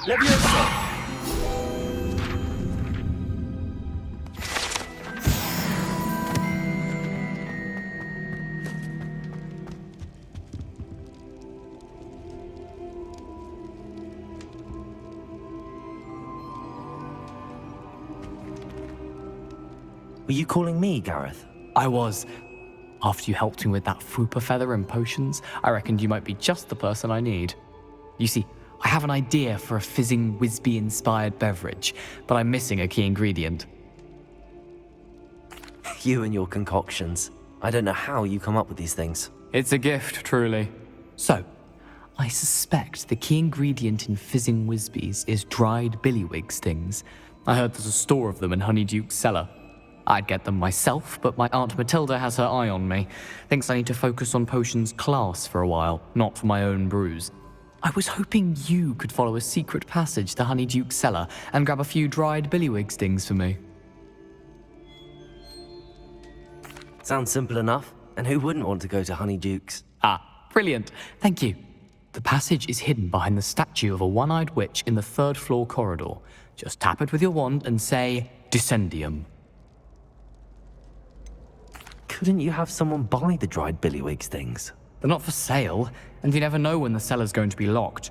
Leviosa! Were you calling me, Gareth? I was. After you helped me with that Fupa feather and potions, I reckoned you might be just the person I need. You see, I have an idea for a fizzing Whizbee-inspired beverage, but I'm missing a key ingredient. You and your concoctions. I don't know how you come up with these things. It's a gift, truly. So, I suspect the key ingredient in fizzing Whizbees is dried billywig stings. I heard there's a store of them in Honeyduke's cellar. I'd get them myself, but my Aunt Matilda has her eye on me. Thinks I need to focus on potions class for a while, not for my own brews. I was hoping you could follow a secret passage to Honeyduke's cellar and grab a few dried billywig stings for me. Sounds simple enough. And who wouldn't want to go to Honeyduke's? Ah, brilliant. Thank you. The passage is hidden behind the statue of a one-eyed witch in the third-floor corridor. Just tap it with your wand and say, Descendium. Couldn't you have someone buy the dried billywig's things? They're not for sale, and you never know when the cellar's going to be locked.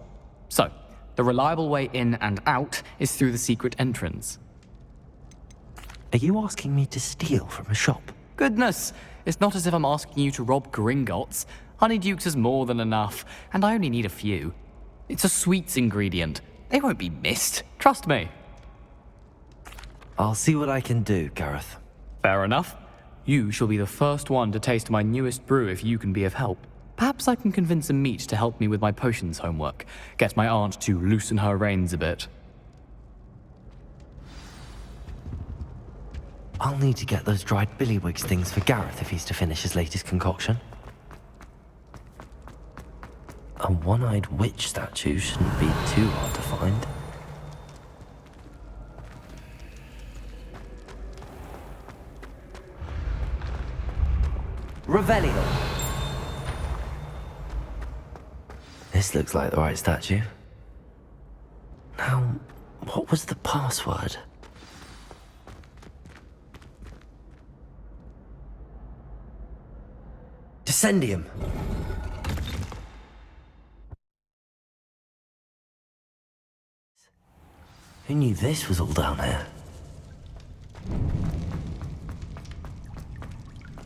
So, the reliable way in and out is through the secret entrance. Are you asking me to steal from a shop? Goodness, it's not as if I'm asking you to rob Gringotts. Honeyduke's is more than enough, and I only need a few. It's a sweets ingredient. They won't be missed, trust me. I'll see what I can do, Gareth. Fair enough. You shall be the first one to taste my newest brew if you can be of help. Perhaps I can convince a meat to help me with my potions homework. Get my aunt to loosen her reins a bit. I'll need to get those dried billywig's things for Gareth if he's to finish his latest concoction. A one-eyed witch statue shouldn't be too hard to find. Revelio. This looks like the right statue. Now, what was the password? Descendium. Who knew this was all down here?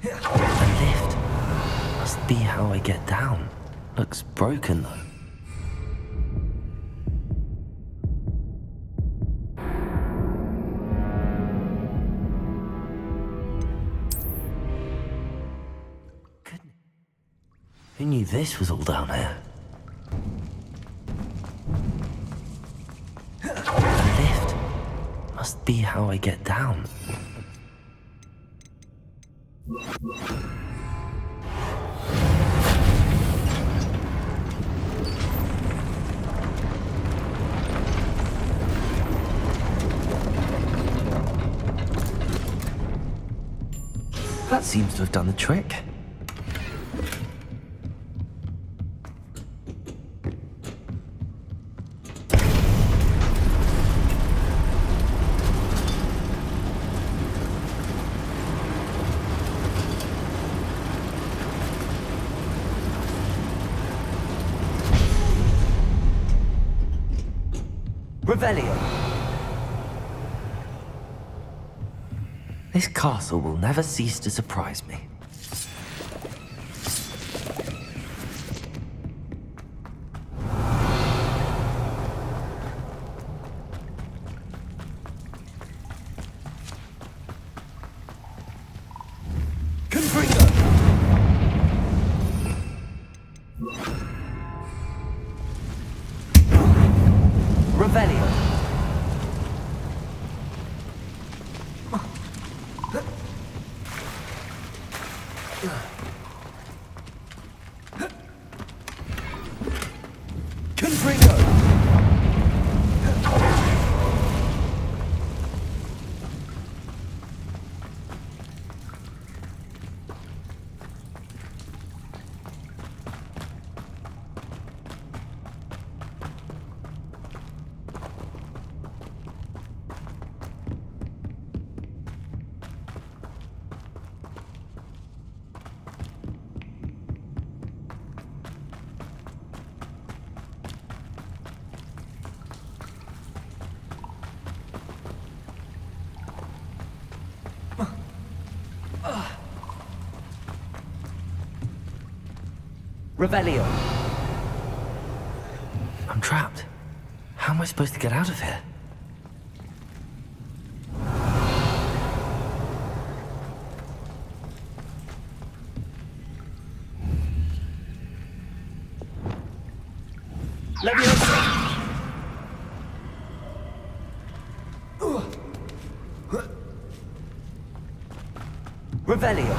A lift. Must be how I get down. Looks broken though. Who knew this was all down here? A lift. Must be how I get down. That seems to have done the trick. Revelio. This castle will never cease to surprise me. Revelio. I'm trapped. How am I supposed to get out of here? Leviosa. Revelio.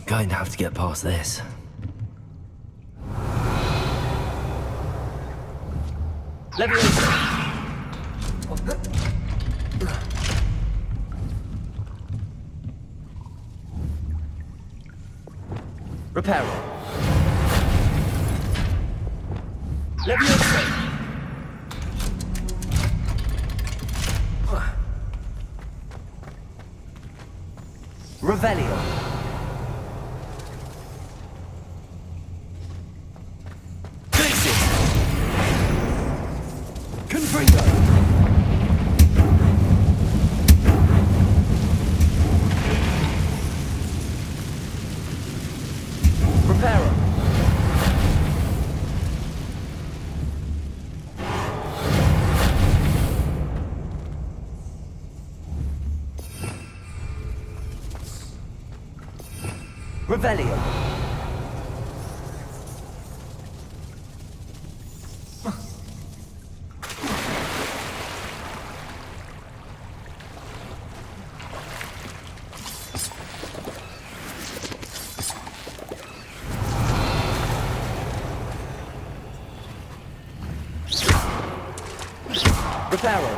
Going to have to get past this. Leviosa. Reparo. Leviosa. Revelio. Glacius. Confringo. Reparo. Revelio. Reparo.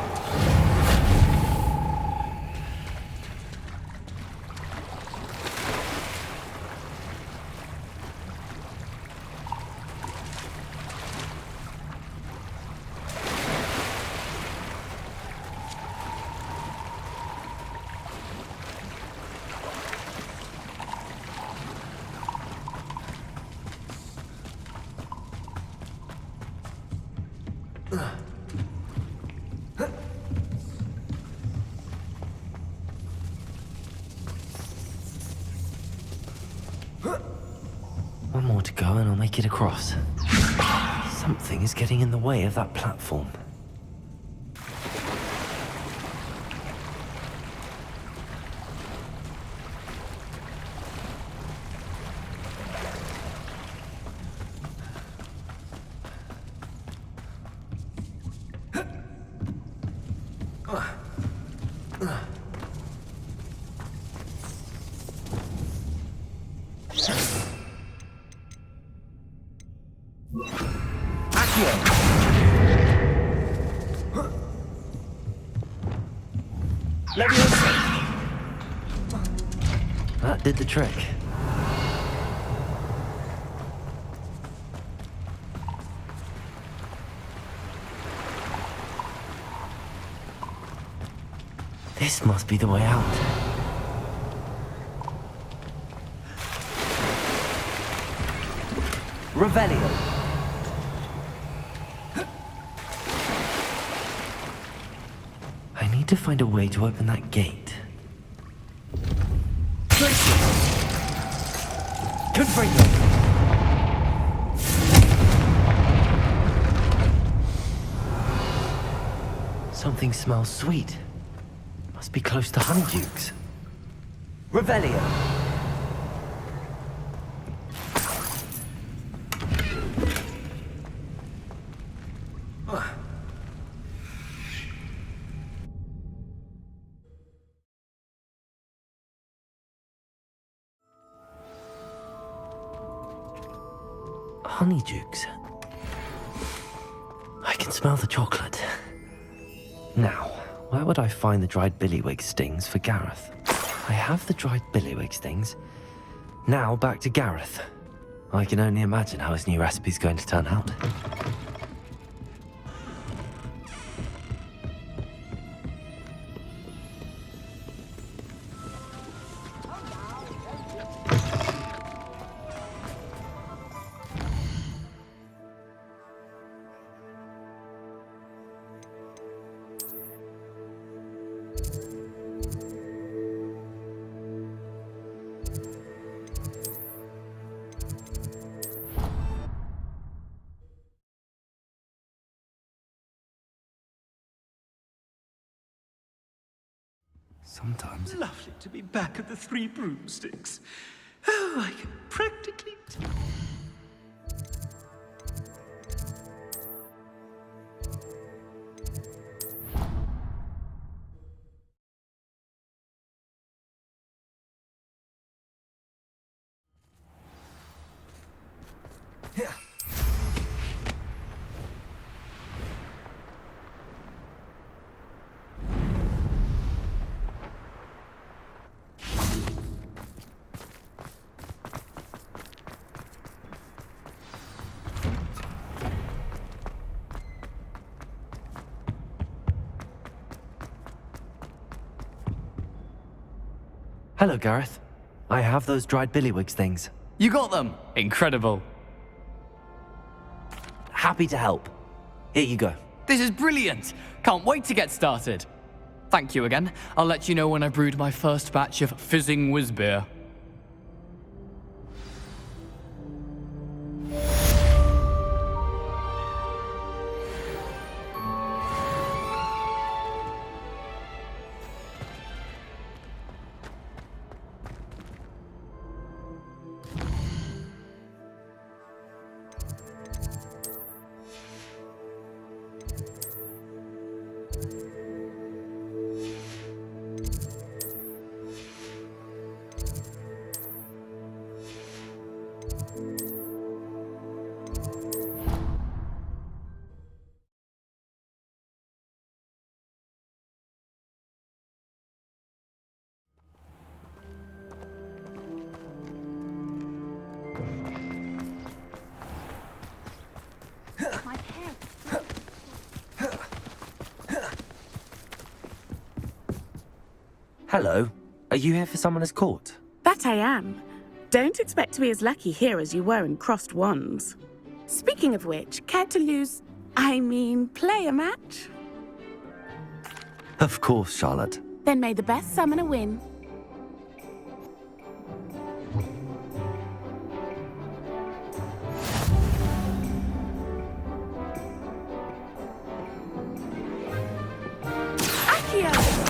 One more to go and I'll make it across. Something is getting in the way of that platform. Leviosa. That did the trick. This must be the way out. Revelio. I need to find a way to open that gate. Confringo. Something smells sweet. Must be close to Honeydukes. Revelio. Honeydukes. I can smell the chocolate. Now, where would I find the dried billywig stings for Gareth? I have the dried billywig stings. Now back to Gareth. I can only imagine how his new recipe's going to turn out. Sometimes. Lovely to be back at the Three Broomsticks. Oh, I can practically... Hello, Gareth. I have those dried billywigs things. You got them! Incredible. Happy to help. Here you go. This is brilliant! Can't wait to get started. Thank you again. I'll let you know when I brewed my first batch of fizzing whiz beer. Hello. Are you here for Summoner's Court? That I am. Don't expect to be as lucky here as you were in Crossed Wands. Speaking of which, care to play a match? Of course, Charlotte. Then may the best summoner win. Accio!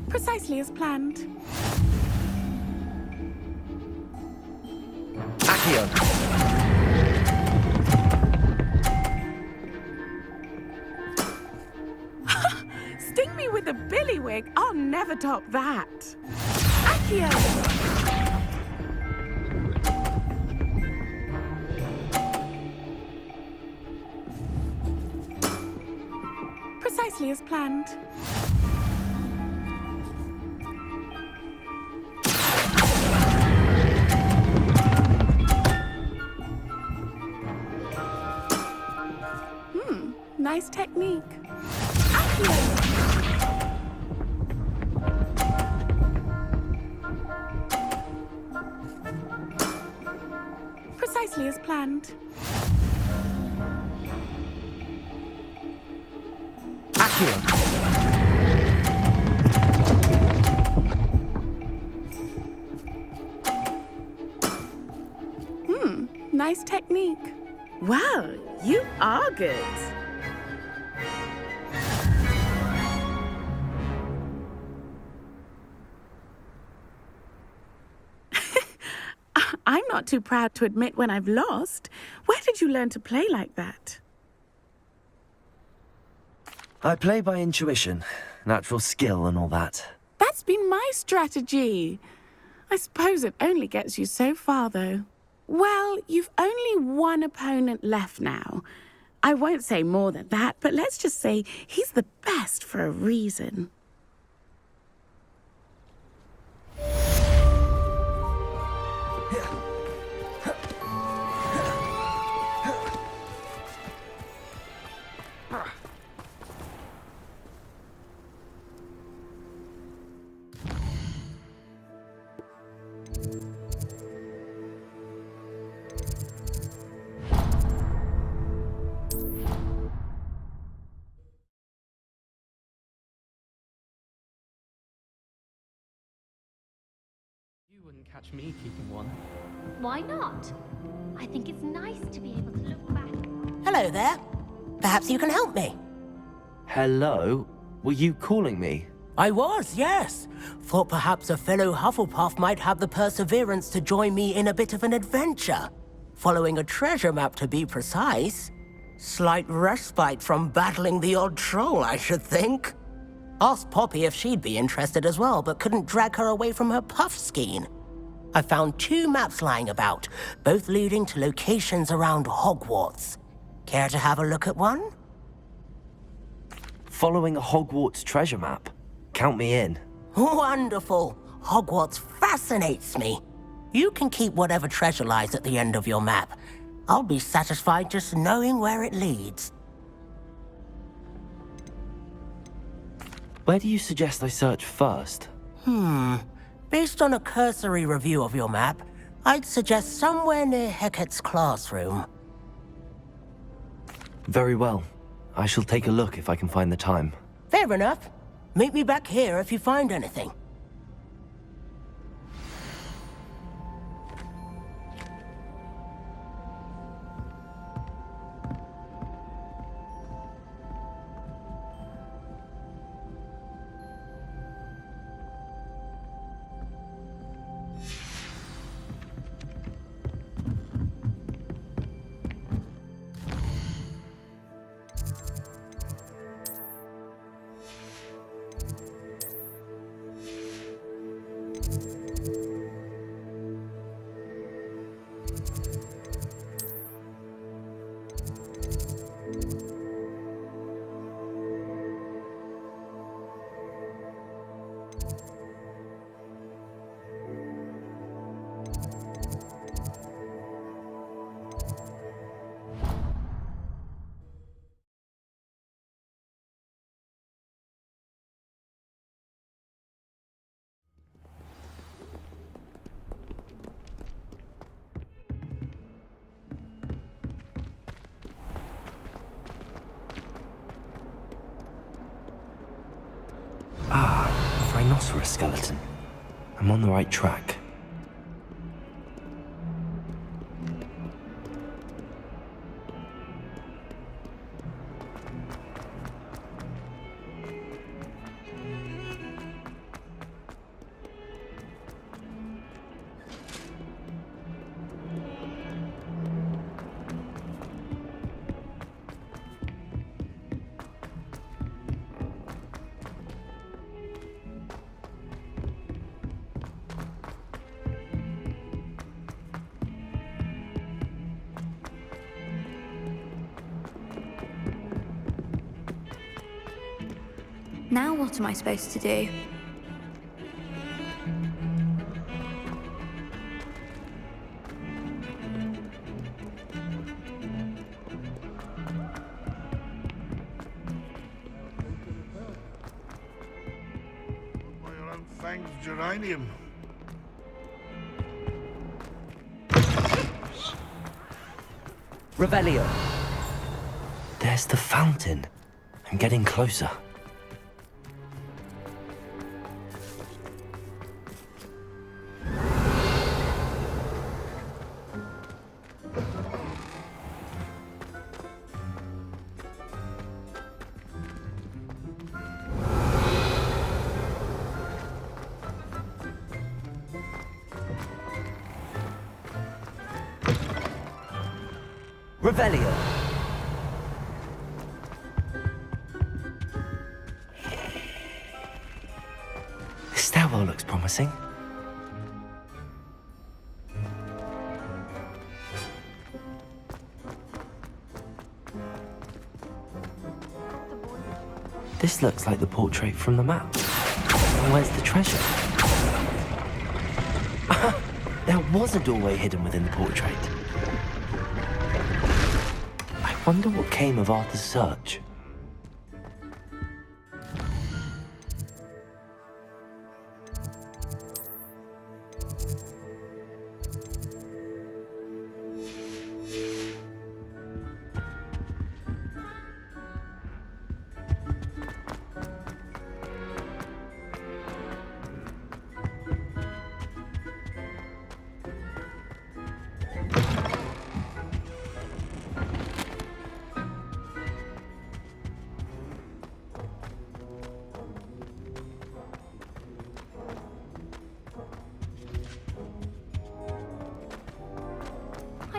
Precisely as planned. Accio! Sting me with a billywig. I'll never top that. Accio! Precisely as planned. Nice technique. Accio! Precisely as planned. Accio! Nice technique. Wow, you are good. I'm not too proud to admit when I've lost. Where did you learn to play like that? I play by intuition, natural skill and all that. That's been my strategy. I suppose it only gets you so far, though. Well, you've only one opponent left now. I won't say more than that, but let's just say he's the best for a reason. You wouldn't catch me keeping one. Why not? I think it's nice to be able to look back. Hello there. Perhaps you can help me. Hello? Were you calling me? I was, yes. Thought perhaps a fellow Hufflepuff might have the perseverance to join me in a bit of an adventure. Following a treasure map, to be precise. Slight respite from battling the odd troll, I should think. Asked Poppy if she'd be interested as well, but couldn't drag her away from her puff skein. I found 2 maps lying about, both leading to locations around Hogwarts. Care to have a look at one? Following a Hogwarts treasure map? Count me in. Wonderful. Hogwarts fascinates me. You can keep whatever treasure lies at the end of your map. I'll be satisfied just knowing where it leads. Where do you suggest I search first? Based on a cursory review of your map, I'd suggest somewhere near Hecat's classroom. Very well. I shall take a look if I can find the time. Fair enough. Meet me back here if you find anything. Rhinoceros skeleton. I'm on the right track. Now what am I supposed to do? By your unfanged geranium. Revelio. There's the fountain. I'm getting closer. Revelio. The stairwell looks promising. This looks like the portrait from the map. Where's the treasure? There was a doorway hidden within the portrait. I wonder what came of Arthur's search.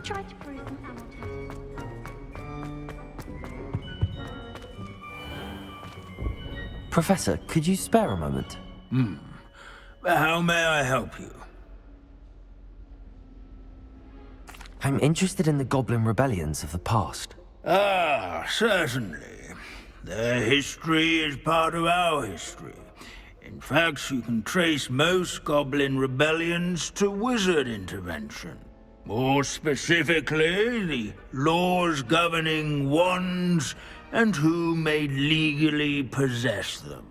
try to brew some ammo test? Professor, could you spare a moment? How may I help you? I'm interested in the goblin rebellions of the past. Ah, certainly. Their history is part of our history. In fact, you can trace most goblin rebellions to wizard intervention. More specifically, the laws governing wands and who may legally possess them.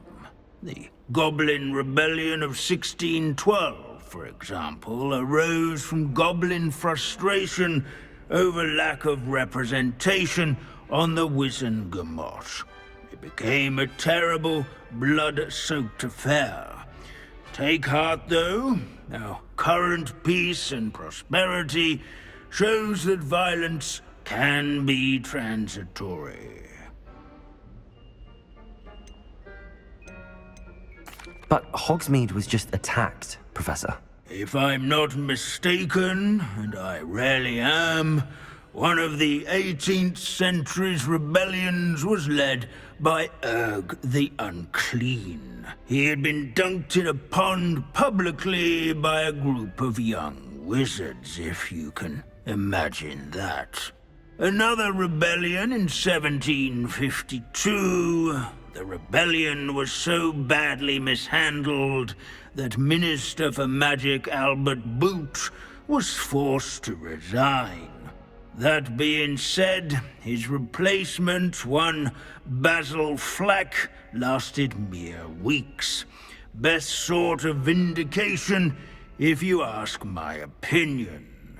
The Goblin Rebellion of 1612, for example, arose from goblin frustration over lack of representation on the Wizengamot. It became a terrible, blood-soaked affair. Take heart, though. Our current peace and prosperity shows that violence can be transitory. But Hogsmeade was just attacked, Professor. If I'm not mistaken, and I rarely am, one of the 18th century's rebellions was led by Urg the Unclean. He had been dunked in a pond publicly by a group of young wizards, if you can imagine that. Another rebellion in 1752. The rebellion was so badly mishandled that Minister for Magic Albert Boot was forced to resign. That being said, his replacement, one Basil Flack, lasted mere weeks. Best sort of vindication, if you ask my opinion.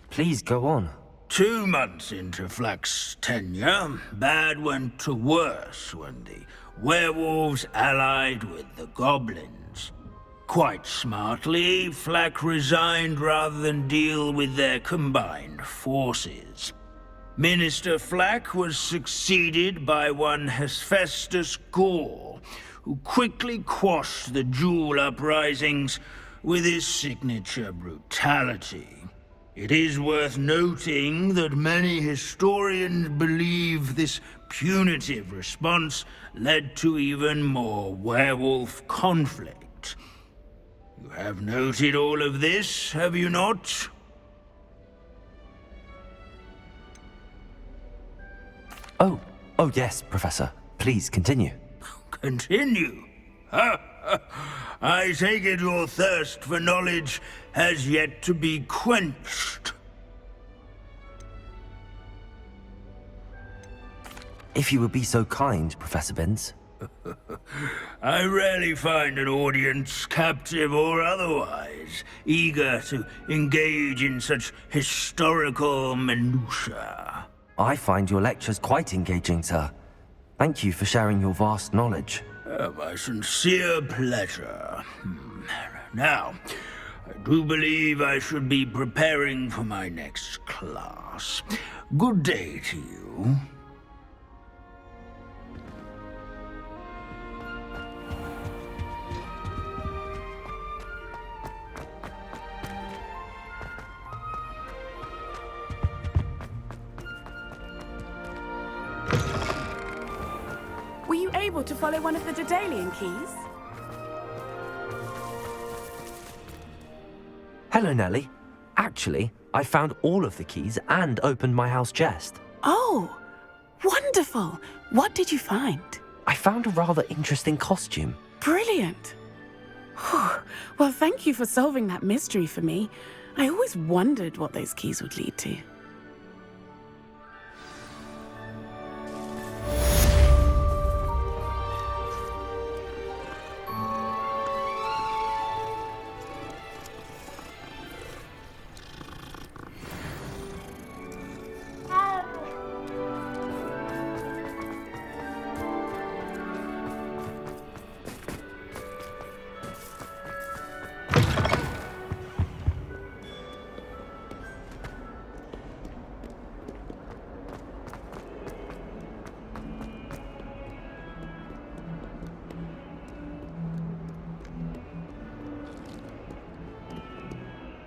Please go on. 2 months into Flack's tenure, bad went to worse when the werewolves allied with the goblins. Quite smartly, Flack resigned rather than deal with their combined forces. Minister Flack was succeeded by one Hephaestus Gore, who quickly quashed the Jewel uprisings with his signature brutality. It is worth noting that many historians believe this punitive response led to even more werewolf conflict. You have noted all of this, have you not? Oh yes, Professor. Please continue. Continue? I take it your thirst for knowledge has yet to be quenched. If you would be so kind, Professor Binns. I rarely find an audience, captive or otherwise, eager to engage in such historical minutiae. I find your lectures quite engaging, sir. Thank you for sharing your vast knowledge. My sincere pleasure. Now, I do believe I should be preparing for my next class. Good day to you. Were you able to follow one of the Daedalian keys? Hello, Nellie. Actually, I found all of the keys and opened my house chest. Oh, wonderful. What did you find? I found a rather interesting costume. Brilliant. Well, thank you for solving that mystery for me. I always wondered what those keys would lead to.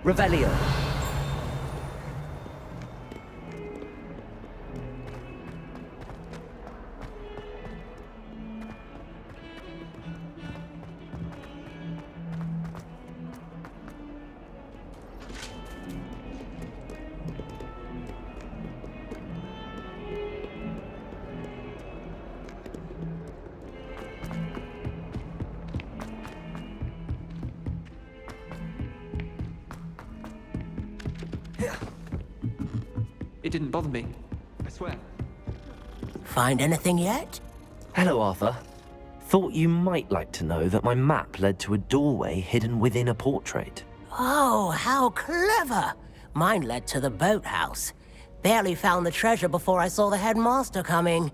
Revelio. It didn't bother me, I swear. Find anything yet? Hello, Arthur. Thought you might like to know that my map led to a doorway hidden within a portrait. Oh, how clever! Mine led to the boathouse. Barely found the treasure before I saw the headmaster coming.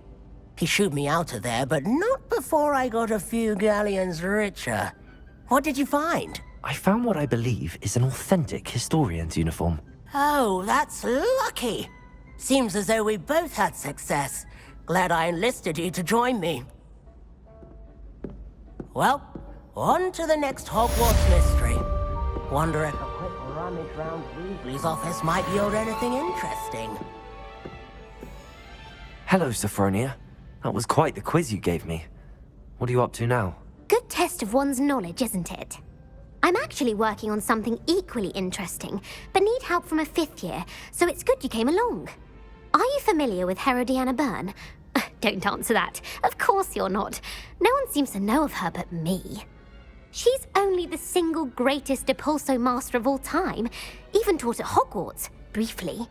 He shooed me out of there, but not before I got a few galleons richer. What did you find? I found what I believe is an authentic historian's uniform. Oh, that's lucky. Seems as though we both had success. Glad I enlisted you to join me. Well, on to the next Hogwarts mystery. Wonder if a quick rummage round Weasley's office might yield anything interesting. Hello, Sophronia. That was quite the quiz you gave me. What are you up to now? Good test of one's knowledge, isn't it? I'm actually working on something equally interesting, but need help from a 5th year, so it's good you came along. Are you familiar with Herodiana Byrne? Don't answer that. Of course you're not. No one seems to know of her but me. She's only the single greatest Depulso master of all time, even taught at Hogwarts, briefly.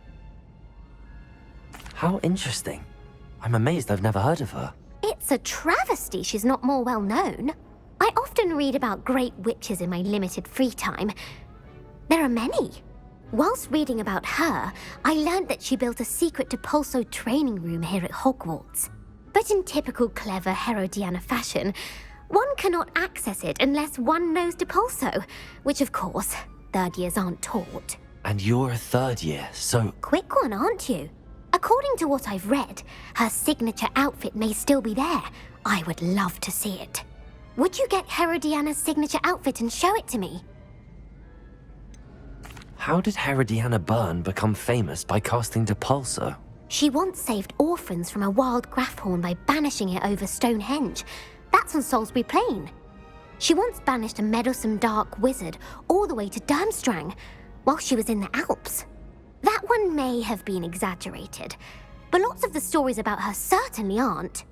How interesting. I'm amazed I've never heard of her. It's a travesty she's not more well known. I often read about great witches in my limited free time. There are many. Whilst reading about her, I learned that she built a secret Depulso training room here at Hogwarts. But in typical clever Herodiana fashion, one cannot access it unless one knows Depulso, which of course, 3rd years aren't taught. And you're a 3rd year, so... Quick one, aren't you? According to what I've read, her signature outfit may still be there. I would love to see it. Would you get Herodiana's signature outfit and show it to me? How did Herodiana Byrne become famous by casting Depulso? She once saved orphans from a wild Grafhorn by banishing it over Stonehenge. That's on Salisbury Plain. She once banished a meddlesome dark wizard all the way to Durmstrang while she was in the Alps. That one may have been exaggerated, but lots of the stories about her certainly aren't.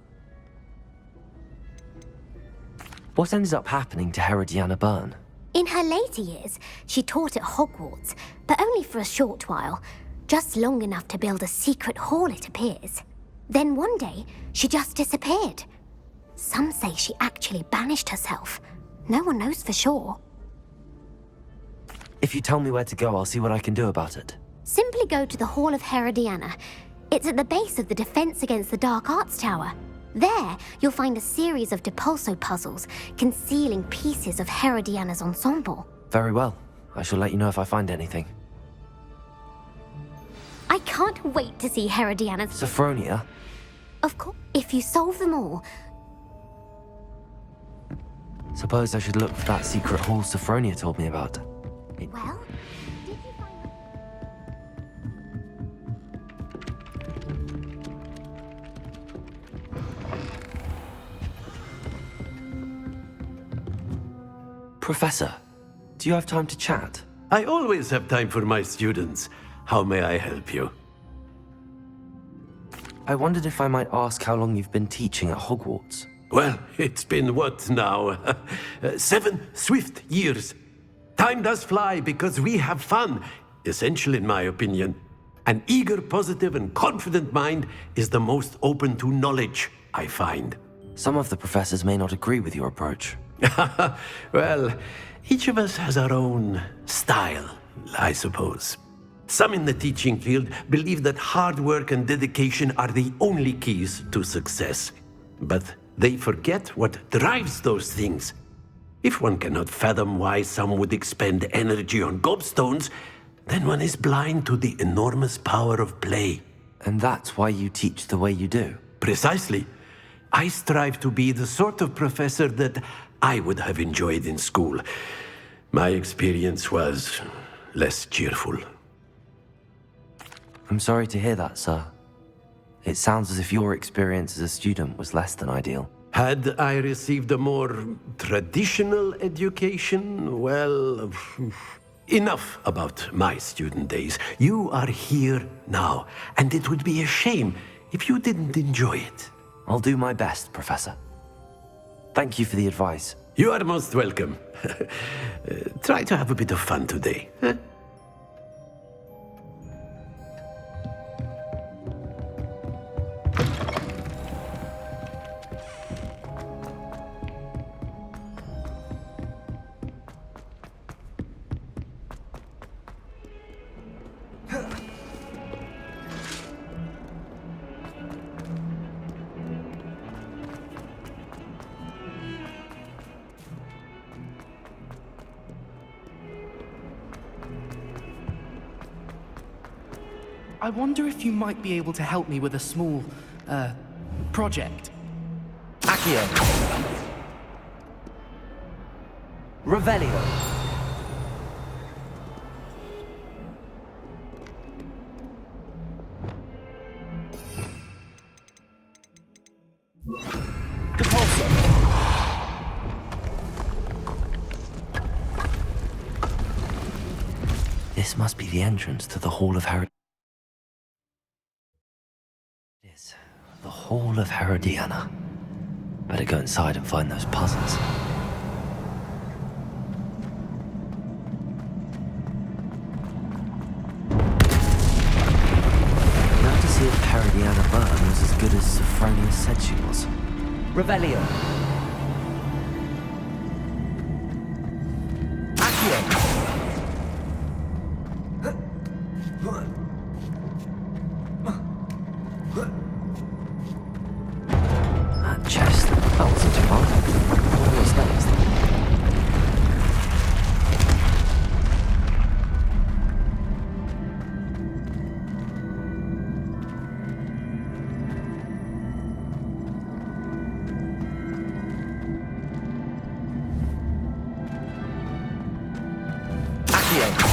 What ended up happening to Herodiana Byrne? In her later years, she taught at Hogwarts, but only for a short while, just long enough to build a secret hall, it appears. Then one day, she just disappeared. Some say she actually banished herself. No one knows for sure. If you tell me where to go, I'll see what I can do about it. Simply go to the Hall of Herodiana. It's at the base of the Defense Against the Dark Arts Tower. There, you'll find a series of Depulso puzzles concealing pieces of Herodiana's ensemble. Very well. I shall let you know if I find anything. I can't wait to see Herodiana's... Sophronia? Of course, if you solve them all. Suppose I should look for that secret hall Sophronia told me about. Well, did you find... Professor, do you have time to chat? I always have time for my students. How may I help you? I wondered if I might ask how long you've been teaching at Hogwarts. Well, it's been what now? 7 swift years. Time does fly because we have fun, essential in my opinion. An eager, positive, and confident mind is the most open to knowledge, I find. Some of the professors may not agree with your approach. Well, each of us has our own style, I suppose. Some in the teaching field believe that hard work and dedication are the only keys to success. But they forget what drives those things. If one cannot fathom why some would expend energy on gobstones, then one is blind to the enormous power of play. And that's why you teach the way you do? Precisely. I strive to be the sort of professor that I would have enjoyed in school. My experience was less cheerful. I'm sorry to hear that, sir. It sounds as if your experience as a student was less than ideal. Had I received a more traditional education, well, enough about my student days. You are here now, and it would be a shame if you didn't enjoy it. I'll do my best, Professor. Thank you for the advice. You are most welcome. Try to have a bit of fun today. Huh? I wonder if you might be able to help me with a small, project. Accio. Revelio. This must be the entrance to the Hall of Herod. It is. The Hall of Herodiana. Better go inside and find those puzzles. Now to see if Herodiana Byrne was as good as Sophronia said she was. Revelio. Accio. That chest, that wasn't too hard. What was next? Accio.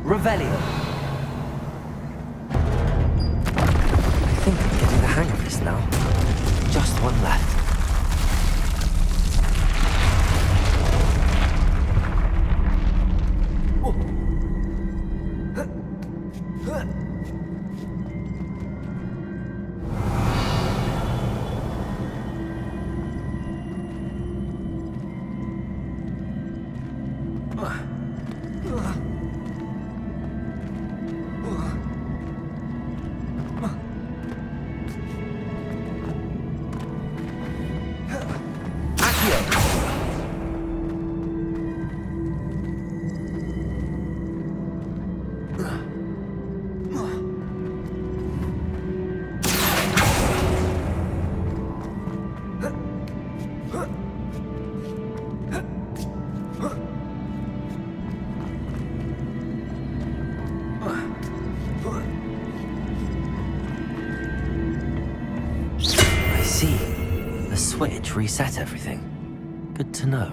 Revelio. I think I'm getting the hang of this now. Just one left. Switch reset everything. Good to know.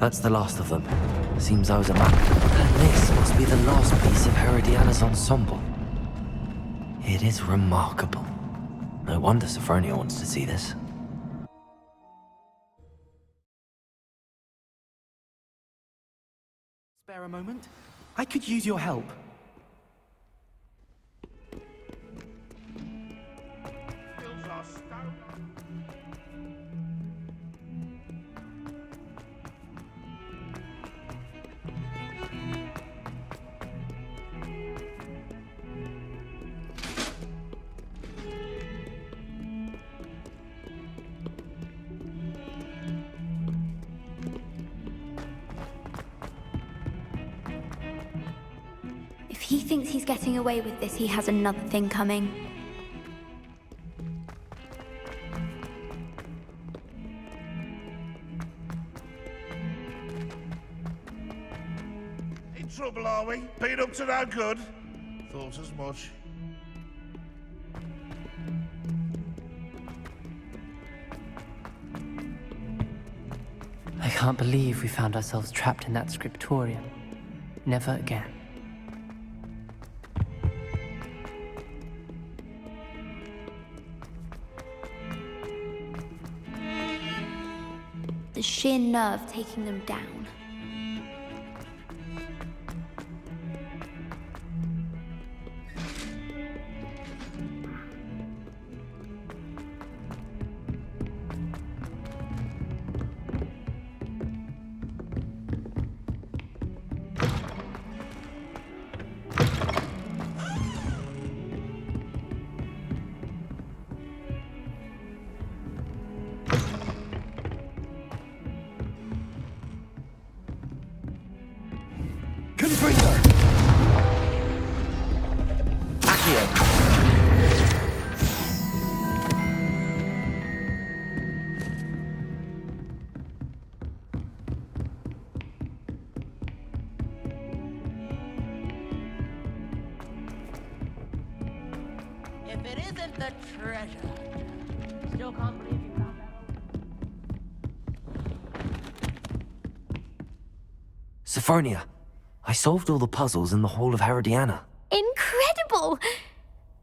That's the last of them. Seems I was a map. And this must be the last piece of Herodiana's ensemble. It is remarkable. No wonder Sophronia wants to see this. Spare a moment? I could use your help. If he thinks he's getting away with this, he has another thing coming. In trouble, are we? Been up to no good? Thought as much. I can't believe we found ourselves trapped in that scriptorium. Never again. The sheer nerve taking them down. If it isn't the treasure, still can't believe you found that. Sophronia, I solved all the puzzles in the Hall of Herodiana. Incredible!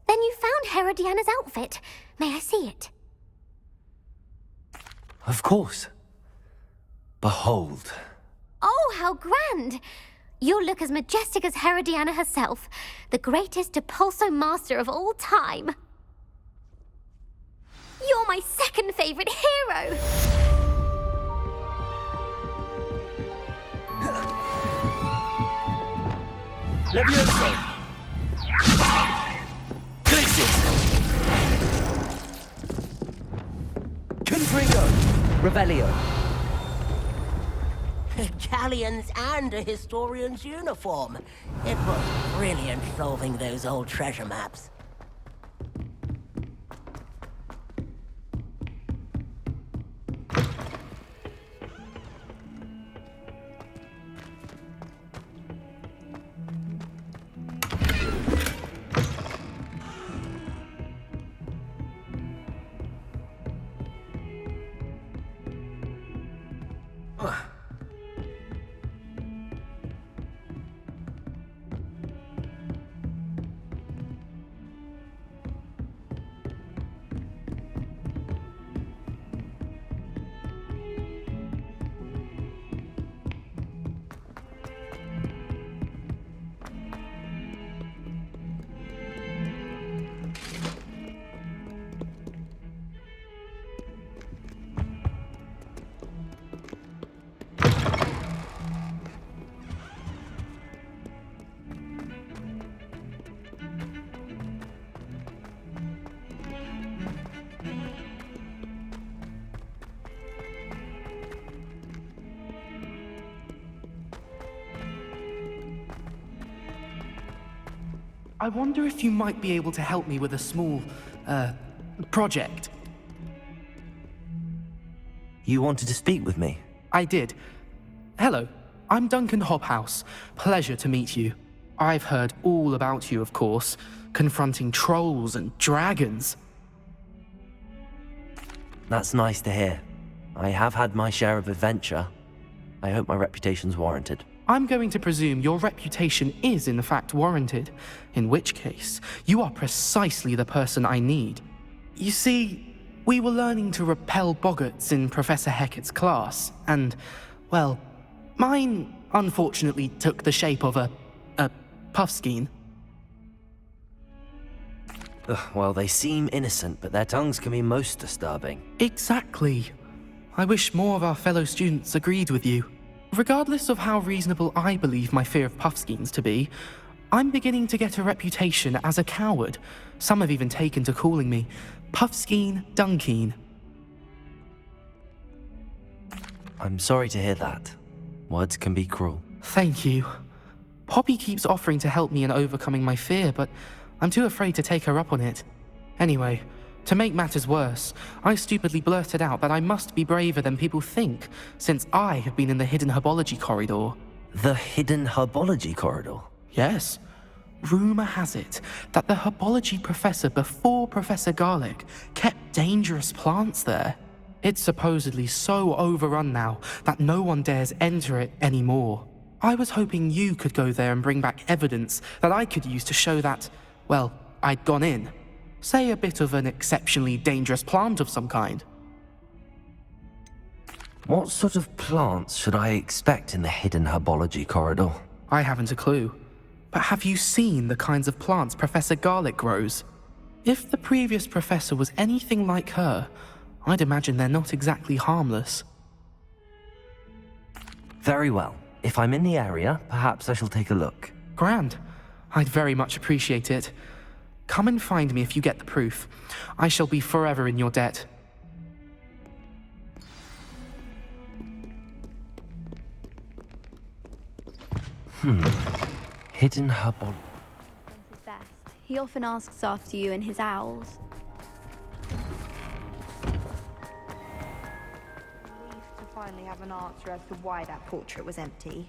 Then you found Herodiana's outfit. May I see it? Of course. Behold. Oh, how grand! You'll look as majestic as Herodiana herself, the greatest Depulso master of all time. You're my second favorite hero! Levioso! Glitches! Confringo! Revelio! Galleons and a historian's uniform. It was brilliant solving those old treasure maps. I wonder if you might be able to help me with a small, project. You wanted to speak with me? I did. Hello, I'm Duncan Hobhouse. Pleasure to meet you. I've heard all about you, of course, confronting trolls and dragons. That's nice to hear. I have had my share of adventure. I hope my reputation's warranted. I'm going to presume your reputation is in fact warranted, in which case, you are precisely the person I need. You see, we were learning to repel boggarts in Professor Hecat's class, and, well, mine unfortunately took the shape of a puffskein. Well, they seem innocent, but their tongues can be most disturbing. Exactly. I wish more of our fellow students agreed with you. Regardless of how reasonable I believe my fear of puffskeins to be, I'm beginning to get a reputation as a coward. Some have even taken to calling me Puffskein Dunkeen. I'm sorry to hear that. Words can be cruel. Thank you. Poppy keeps offering to help me in overcoming my fear, but I'm too afraid to take her up on it. Anyway, to make matters worse, I stupidly blurted out that I must be braver than people think, since I have been in the hidden herbology corridor. The hidden herbology corridor? Yes. Rumor has it that the herbology professor before Professor Garlic kept dangerous plants there. It's supposedly so overrun now that no one dares enter it anymore. I was hoping you could go there and bring back evidence that I could use to show that, well, I'd gone in. Say a bit of an exceptionally dangerous plant of some kind. What sort of plants should I expect in the hidden herbology corridor? I haven't a clue. But have you seen the kinds of plants Professor Garlic grows? If the previous professor was anything like her, I'd imagine they're not exactly harmless. Very well. If I'm in the area, perhaps I shall take a look. Grand. I'd very much appreciate it. Come and find me if you get the proof. I shall be forever in your debt. Hidden herbal. His best. He often asks after you and his owls. Relieved to finally have an answer as to why that portrait was empty.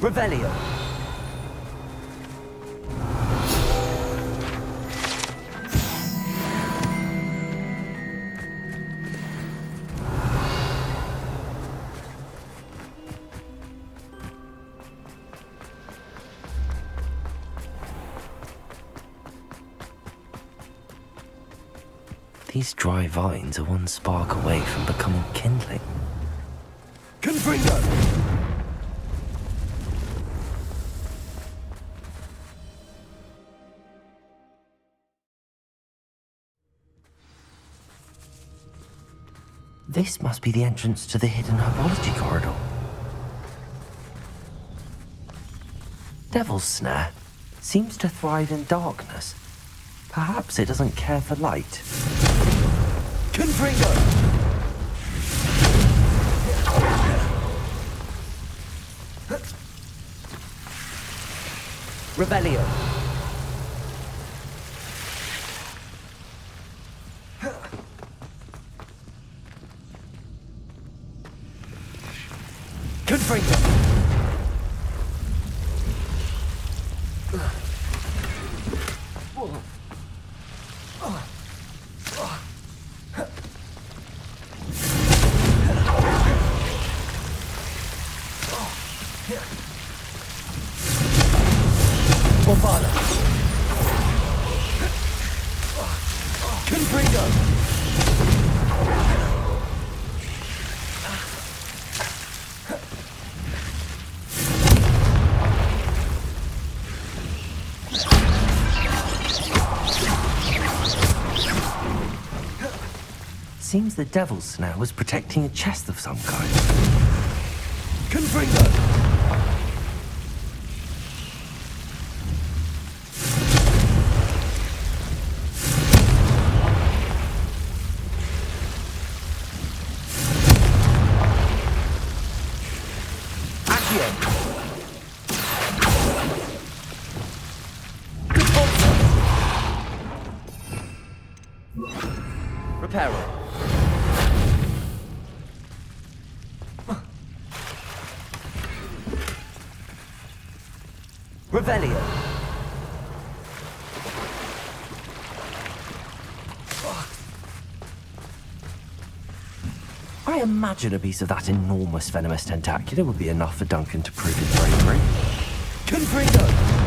Revelio. These dry vines are one spark away from becoming kindling. Confringo! This must be the entrance to the hidden herbology corridor. Devil's Snare seems to thrive in darkness. Perhaps it doesn't care for light. Confringo! Revelio. Confringo. Bombada. Confringo. Seems the devil's snare was protecting a chest of some kind. Confringo! Reparo. Revelio. I imagine a piece of that enormous venomous tentacular would be enough for Duncan to prove his bravery. Confringo!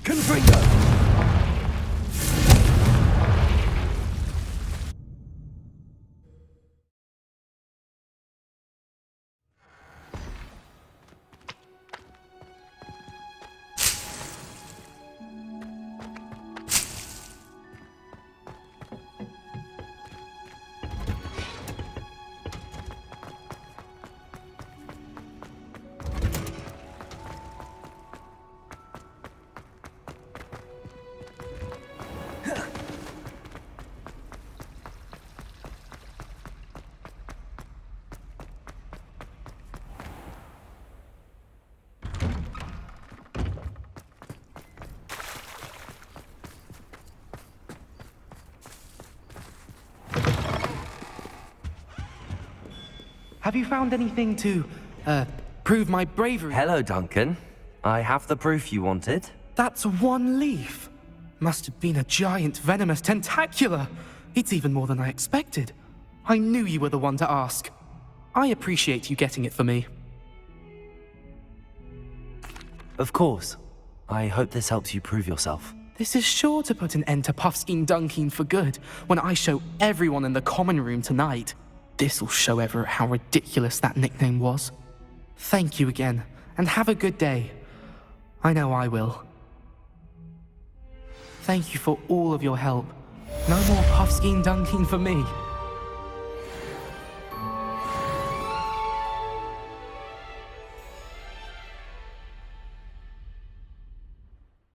Confringo! Have you found anything to, prove my bravery? Hello, Duncan. I have the proof you wanted. That's one leaf. Must have been a giant venomous tentacula. It's even more than I expected. I knew you were the one to ask. I appreciate you getting it for me. Of course. I hope this helps you prove yourself. This is sure to put an end to Puffskein Dunkeen for good when I show everyone in the common room tonight. This'll show Everett how ridiculous that nickname was. Thank you again, and have a good day. I know I will. Thank you for all of your help. No more Puffskein Dunkeen for me.